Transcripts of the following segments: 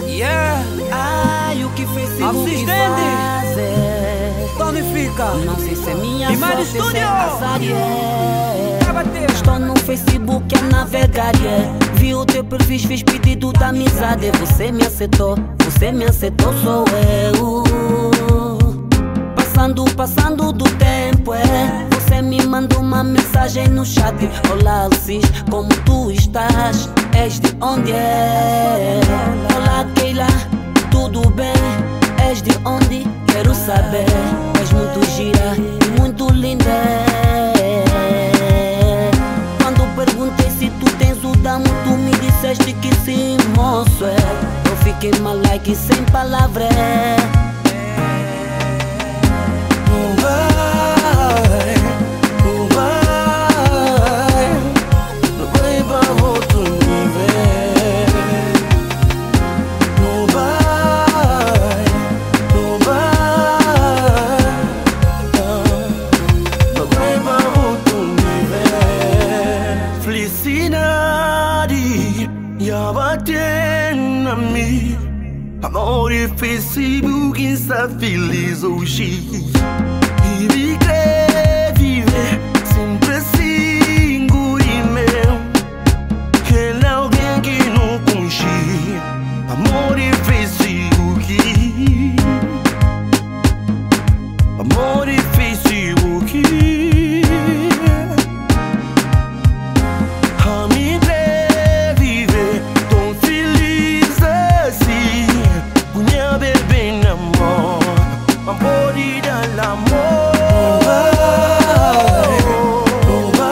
Yeah, ai, o que Facebook fazer? Onde fica? Não sei se é minha Imagem sorte, se é Studio. azar, yeah. Estou no Facebook a navegar, yeah. Vi o teu perfil, fiz pedido de amizade. Você me aceitou, sou eu. Passando do tempo, é. Você me mandou uma mensagem no chat. Olá, Alcis, como tu estás? És de onde é? Olá, Keila, tudo bem? És de onde? Quero saber. És muito gira e muito linda. Quando perguntei se tu tens o damo, tu me disseste que sim, moço, é. Eu fiquei mal like sem palavras. Amore, Facebook, Insta, feliz hoje. E me quer viver sempre assim, guri meu. Que não alguém que não conhece. Amore, Facebook. Amore, Facebook. A me quer viver tão feliz assim. Minha bebê namor, amor e dá amor. Não vai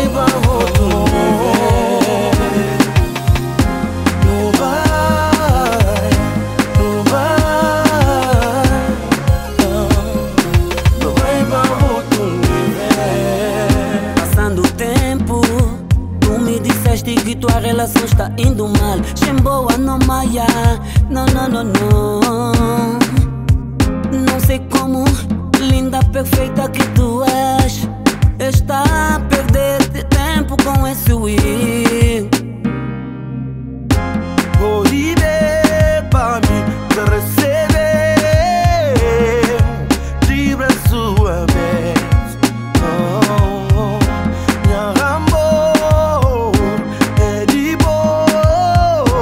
pra outro nível. Não vai pra outro nível. Passando o tempo, tu me disseste que tua relação está indo mal. Chemboa no maia, não. Não sei como, linda, perfeita que tu és. Está a perder tempo com esse Wii. Vou viver pra mim, pra receber de braço aberto. Oh, meu amor é de boa,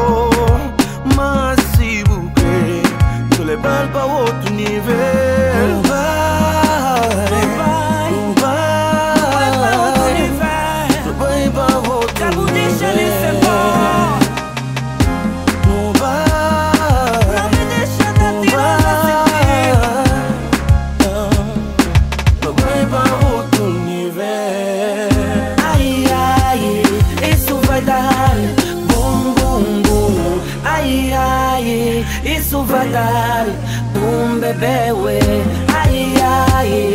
mas se buquê, tô levando pra outro nível. Não vai pra outro nível. Não vai pra outro nível. Ai, isso vai dar bum, bum, bum. Ai, isso vai dar bum, bebê, ué. Ai,